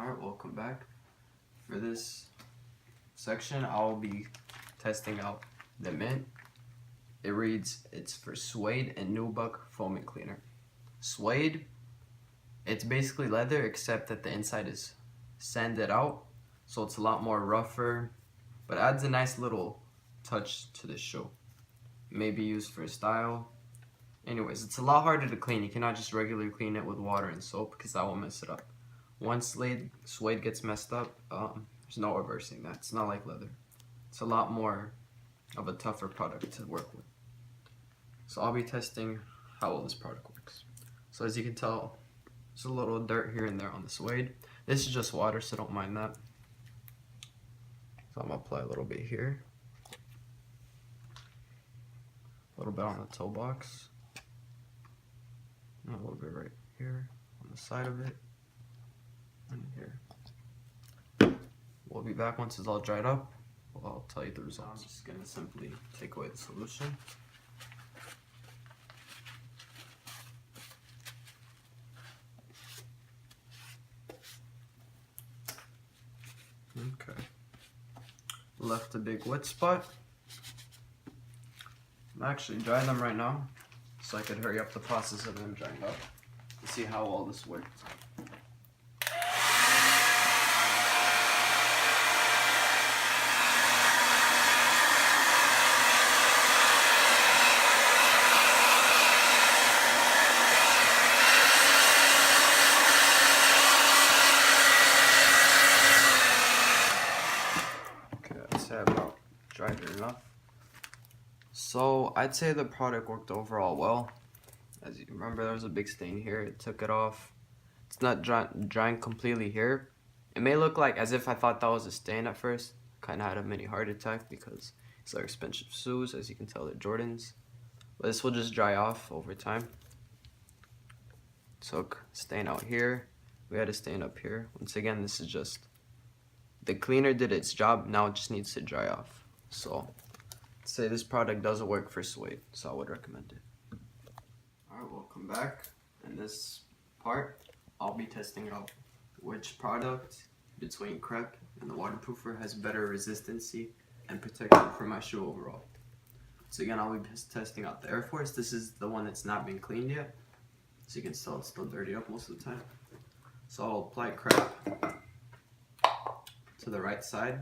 Alright, welcome back. For this section, I'll be testing out the mint. It reads, it's for suede and nubuck foaming cleaner. Suede, it's basically leather except that the inside is sanded out, so it's a lot more rougher, but adds a nice little touch to the shoe. Maybe used for style. Anyways, it's a lot harder to clean. You cannot just regularly clean it with water and soap because that will mess it up. Once suede gets messed up, there's no reversing that. It's not like leather. It's a lot more of a tougher product to work with. So I'll be testing how well this product works. So as you can tell, there's a little dirt here and there on the suede. This is just water, so don't mind that. So I'm gonna apply a little bit here. A little bit on the toe box. And a little bit right here on the side of it. And here. We'll be back once it's all dried up. I'll tell you the results. I'm just gonna simply take away the solution. Okay. Left a big wet spot. I'm actually drying them right now, so I could hurry up the process of them drying up and see how well this works. About dried enough. So I'd say the product worked overall well. As you remember, there was a big stain here. It took it off. It's not drying completely here. It may look like as if I thought that was a stain at first. Kind of had a mini heart attack because these are expensive shoes. As you can tell, they're Jordans. But this will just dry off over time. Took stain out here. We had a stain up here. Once again, this is just the cleaner did its job. Now it just needs to dry off. So I'd say this product doesn't work for suede, so I would recommend it. Alright, welcome back. In this part, I'll be testing out which product between crepe and the waterproofer has better resistancy and protection for my shoe overall. So again, I'll be testing out the Air Force. This is the one that's not been cleaned yet. So you can tell it's still dirty up most of the time. So I'll apply crepe to the right side.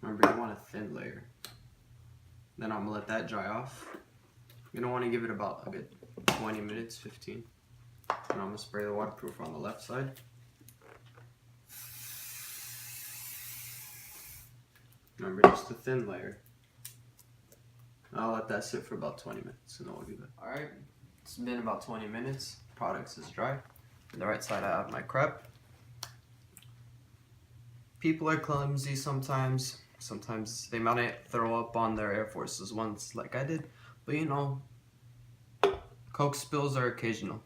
Remember, you want a thin layer. Then I'm gonna let that dry off. You're gonna want to give it about a good 20 minutes, 15. And I'm gonna spray the waterproofer on the left side. Remember, just a thin layer. I'll let that sit for about 20 minutes and then we'll do that. Alright, it's been about 20 minutes. Products is dry. On the right side I have my crepe. People are clumsy sometimes. Sometimes they might throw up on their Air Forces once like I did. But you know, Coke spills are occasional.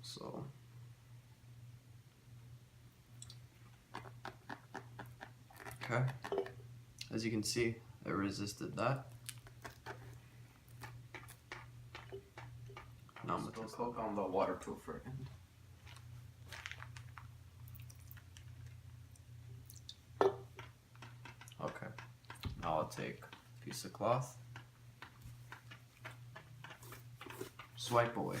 So okay. As you can see, it resisted that. Now I'm going to put Coke on the waterproofer end. Okay, now I'll take a piece of cloth, swipe away.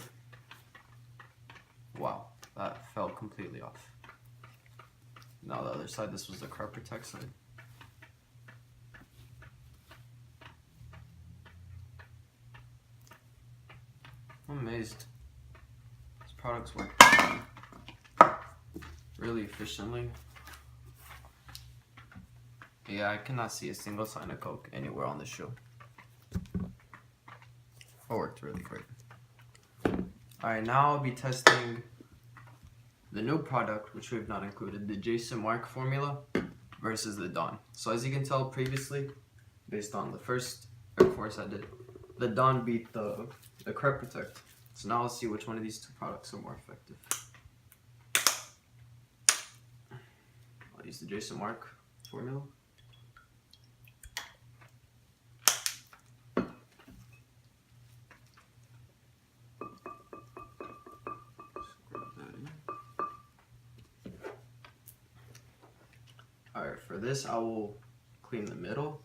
Wow, that fell completely off. Now the other side, this was the crepe protect side. I'm amazed. These products work really efficiently. Yeah, I cannot see a single sign of Coke anywhere on the shoe. It worked really great. Alright, now I'll be testing the new product, which we have not included, the Jason Markk formula versus the Dawn. So as you can tell previously, based on the first Air Force I did, the Dawn beat the crepe protect. So now let's see which one of these two products are more effective. I'll use the Jason Markk formula. For this, I will clean the middle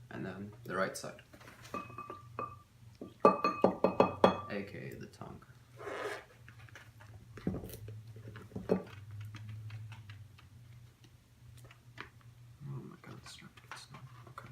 and then the right side, aka the tongue. Oh my god, this started to get snow. Okay.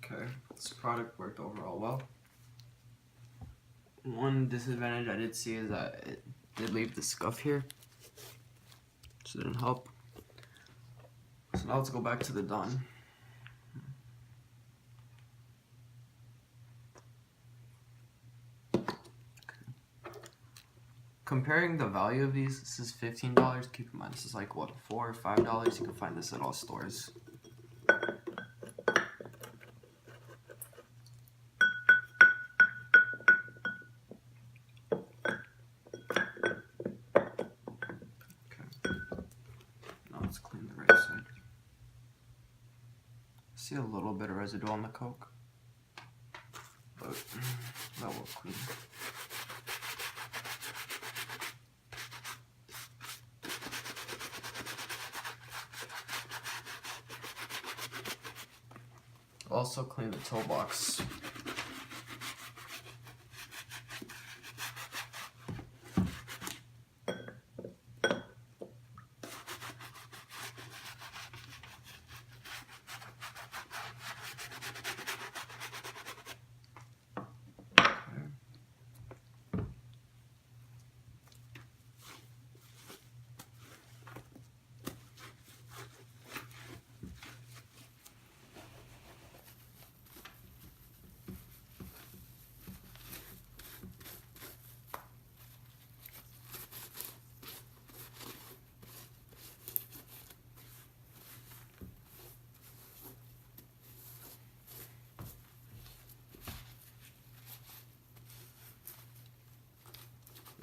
Okay, this product worked overall well. One disadvantage I did see is that it did leave the scuff here, which didn't help. So now let's go back to the Dawn. Comparing the value of these, this is $15. Keep in mind, this is like what, $4 or $5? You can find this at all stores. Let's clean the right side. See a little bit of residue on the Coke, but that will clean. Also clean the toe box.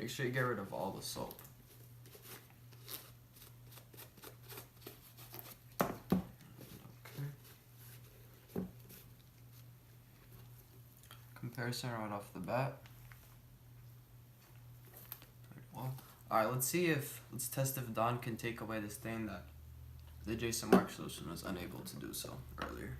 Make sure you get rid of all the soap. Okay. Comparison right off the bat. Very well. Alright, let's test if Dawn can take away this stain that the Jason Markk solution was unable to do so earlier.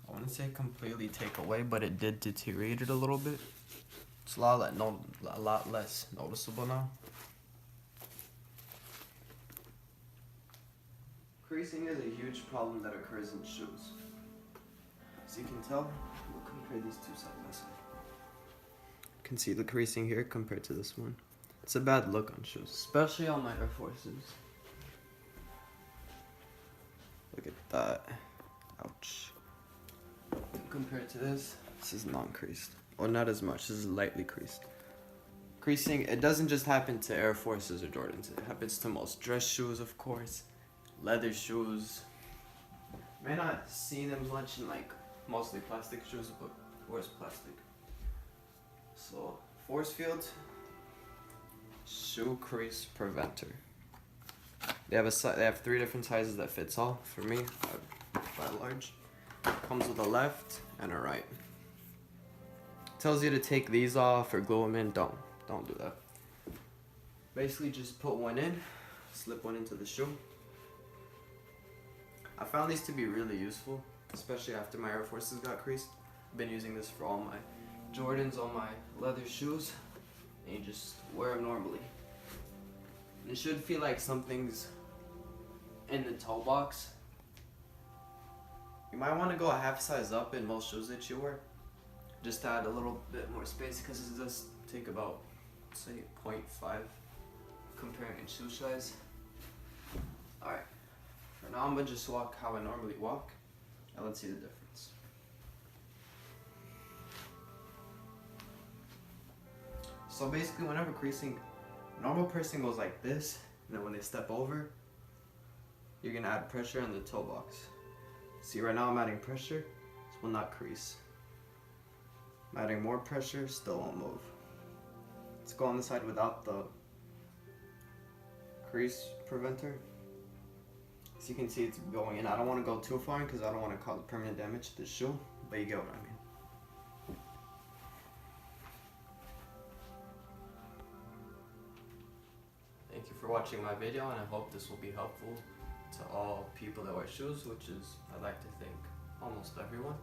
I wouldn't say completely take away, but it did deteriorate it a little bit. It's a lot less noticeable now. Creasing is a huge problem that occurs in shoes. As you can tell, we'll compare these two side by side. You can see the creasing here compared to this one. It's a bad look on shoes, especially on my Air Forces. Look at that. Ouch. Compared to this is non-creased. Or not as much, this is lightly creased. Creasing, it doesn't just happen to Air Forces or Jordans. It happens to most dress shoes, of course. Leather shoes. May not see them much in like mostly plastic shoes, but where's plastic? So Force Field Shoe Crease Preventer. They have 3 different sizes that fits all. For me, I buy large. Comes with a left and a right. Tells you to take these off or glue them in. Don't do that. Basically, just put one in, slip one into the shoe. I found these to be really useful, especially after my Air Forces got creased. I've been using this for all my Jordans, all my leather shoes, and you just wear them normally. It should feel like something's in the toe box. You might want to go a half size up in most shoes that you wear, just to add a little bit more space, because it does take about, say, 0.5 comparing in shoe size. Alright, for now I'm going to just walk how I normally walk, and let's see the difference. So basically, whenever creasing, normal person goes like this, and then when they step over, you're going to add pressure on the toe box. See, right now I'm adding pressure, this will not crease. I'm adding more pressure, still won't move. Let's go on the side without the crease preventer. As you can see, it's going in. I don't want to go too far in because I don't want to cause permanent damage to the shoe, but you get what I mean. Thank you for watching my video, and I hope this will be helpful to all people that wear shoes, which is, I like to think, almost everyone.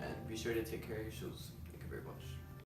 And be sure to take care of your shoes. Thank you very much.